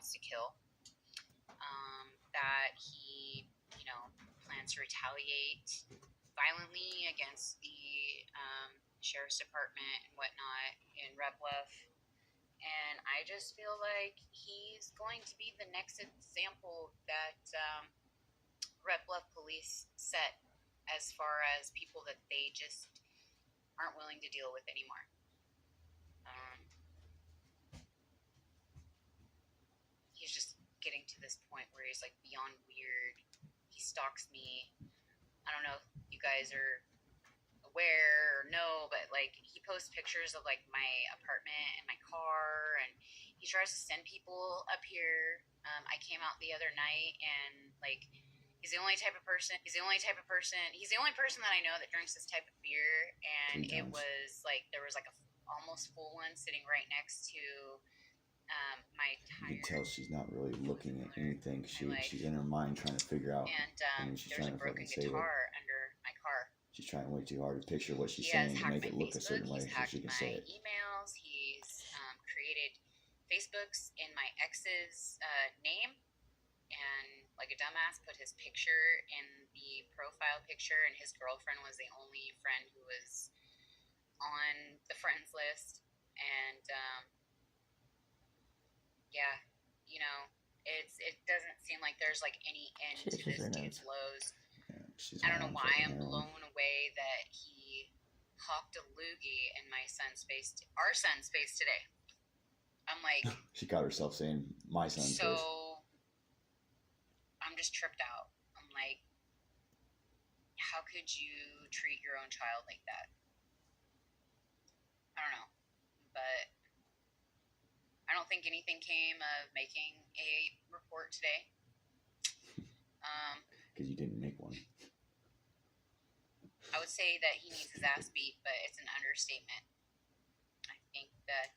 wants to kill. That he, plans to retaliate violently against the sheriff's department and whatnot in Red Bluff. And I just feel like he's going to be the next example that Red Bluff police set as far as people that they just aren't willing to deal with anymore. He's just getting to this point where he's like beyond weird. He stalks me. I don't know if you guys are aware or know, but like he posts pictures of like my apartment and my car, and he tries to send people up here. I came out the other night, and like he's the only person that I know that drinks this type of beer, and it was like there was like a almost full one sitting right next to my tire. You can tell she's not really looking at anything. She's in her mind trying to figure out. And she's there's trying a broken guitar under my car. She's trying way too hard to picture what she's saying to make it look a certain way so she can say it. Emails. He's created Facebooks in my ex's name, and like a dumbass put his picture in the profile picture, and his girlfriend was the only friend who was on the friends list. And it doesn't seem like there's like any end to this dude's lows. I don't know why I'm blown away that he popped a loogie in our son's face today. I'm like, she got herself saying my son's face. So I'm just tripped out. I'm like, how could you treat your own child like that? I don't know, but I don't think anything came of making a report today. Because you didn't make one. I would say that he needs his ass beat, but it's an understatement. I think that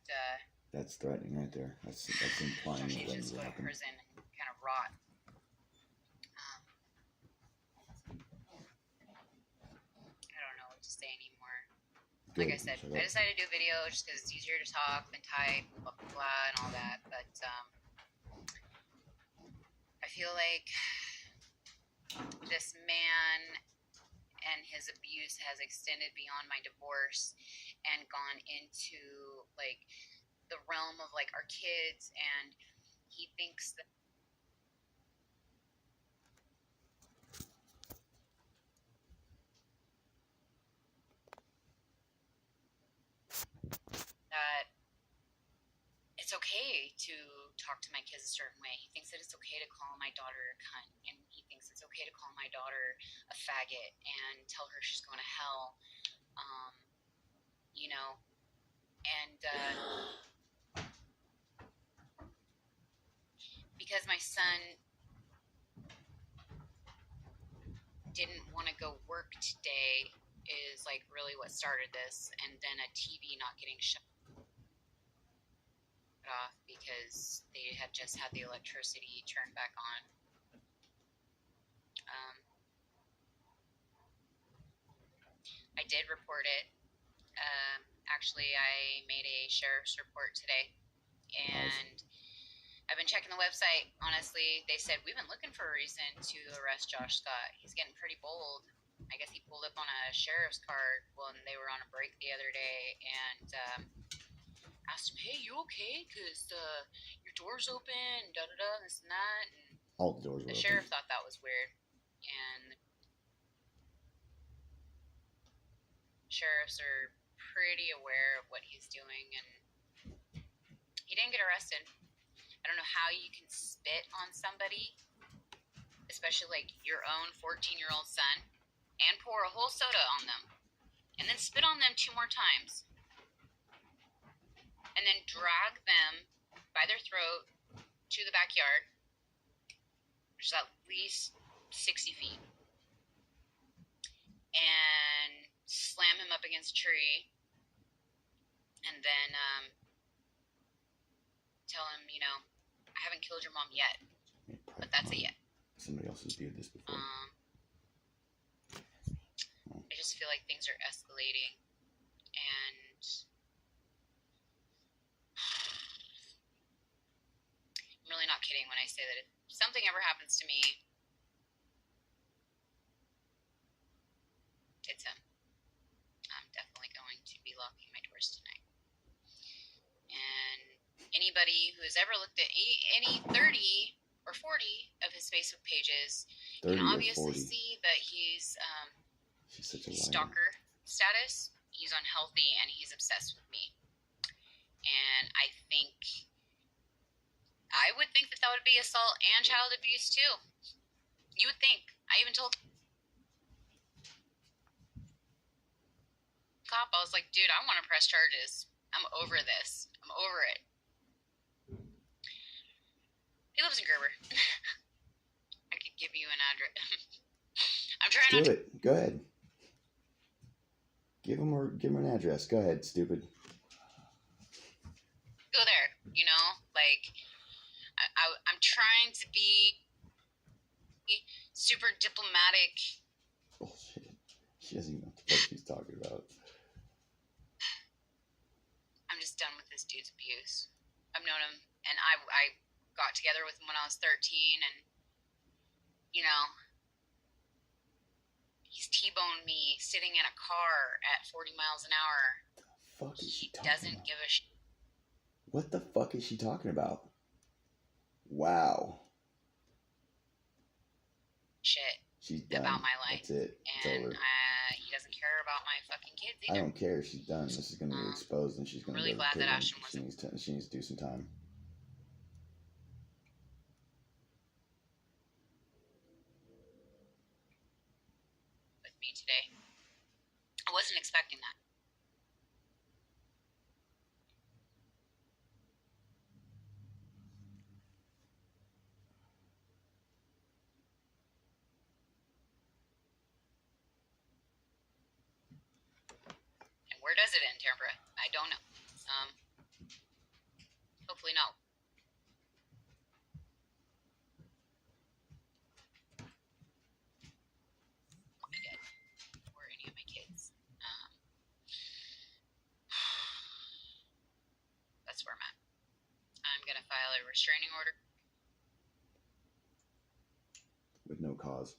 that's threatening right there. That's implying he should just go to prison and kind of rot. I don't know what to say anymore. Good. Like I said, I decided to do a video just because it's easier to talk than type, blah, blah, blah, and all that. But I feel like this man and his abuse has extended beyond my divorce and gone into like the realm of like our kids, and he thinks that it's okay to talk to my kids a certain way. He thinks that it's okay to call my daughter a cunt, and he thinks it's okay to call my daughter a faggot and tell her she's going to hell. Because my son didn't want to go work today is like really what started this, and then a TV not getting shut off because they had just had the electricity turned back on. I did report it. Actually, I made a sheriff's report today, and I've been checking the website. Honestly, they said we've been looking for a reason to arrest Josh Scott. He's getting pretty bold. I guess he pulled up on a sheriff's card when they were on a break the other day, and asked him, "Hey, you okay? Because your door's open, da-da-da, this and that." And all the doors were open. The sheriff thought that was weird, and sheriffs are pretty aware of what he's doing, and he didn't get arrested. I don't know how you can spit on somebody, especially like your own 14-year-old son, and pour a whole soda on them, and then spit on them 2 more times, and then drag them by their throat to the backyard, which is at least 60 feet, and slam him up against a tree, and then tell him, I haven't killed your mom yet, but that's a yet. Somebody else has viewed this before. I just feel like things are escalating, and I'm really not kidding when I say that if something ever happens to me, it's him. I'm definitely going to be locking my doors tonight. And anybody who has ever looked at any 30 or 40 of his Facebook pages can obviously see that he's such a stalker status. He's unhealthy and he's obsessed with me. And I would think that would be assault and child abuse too. You would think. I even told the cop, I was like, dude, I want to press charges. I'm over this. I'm over it. He lives in Gerber. I could give you an address. I'm trying to... Do it. Go ahead. Give him an address. Go ahead, stupid. Go there. You know, like, I'm trying to be super diplomatic. Bullshit. She doesn't even know what the fuck she's talking about. I'm just done with this dude's abuse. I've known him, and I got together with him when I was 13, and, you know, he's T-boned me sitting in a car at 40 miles an hour. What the fuck is she talking about? He doesn't give a shit. What the fuck is she talking about? Wow. Shit. She's done. About my life. That's it. It's and over. He doesn't care about my fucking kids either. I don't care. She's done. This is going to be exposed, and she's going to really glad that Ashton she needs to do some time. With me today. I wasn't expecting that. Where does it end, Tambra? I don't know. Hopefully not. Again, or any of my kids. That's where I'm at. I'm gonna file a restraining order. With no cause.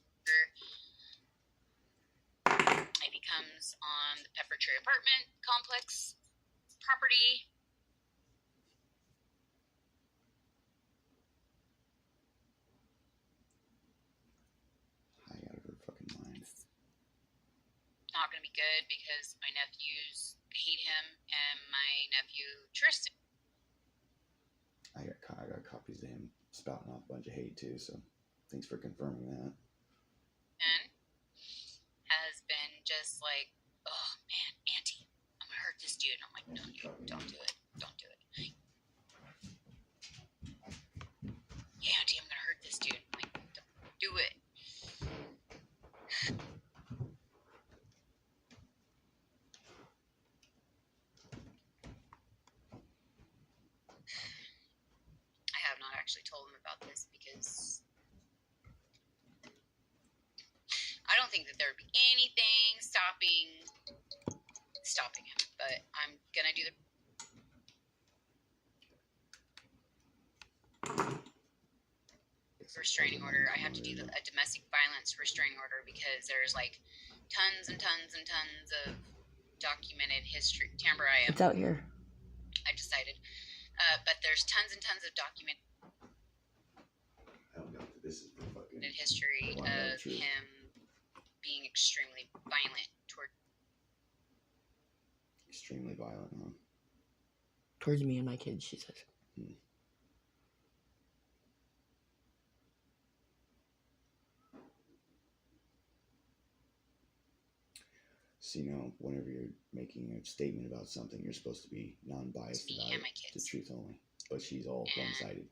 It becomes on the Pepper Tree Apartment Complex property. High out of her fucking mind. Not gonna be good because my nephews hate him and my nephew Tristan. I got copies of him spouting off a bunch of hate too, so thanks for confirming that. And has been just like, oh man, Auntie, I'm gonna hurt this dude. And I'm like, no, dude, don't do it. Don't do it. Yeah, Auntie, I'm gonna hurt this dude. I'm like, don't do it. I have not actually told him about this because I don't think that there would be anything stopping him, but I'm gonna do the restraining order. I have to do a domestic violence restraining order because there's like tons and tons and tons of documented history. Tambra, it's out here. I decided, but there's tons and tons of documented history of him being extremely violent toward. Extremely violent, huh? Towards me and my kids, she says. So, you know, whenever you're making a statement about something, you're supposed to be non-biased about it, the truth only. But she's all one-sided.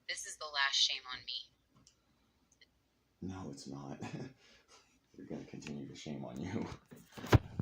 This is the last shame on me. No, it's not. We're gonna continue to shame on you.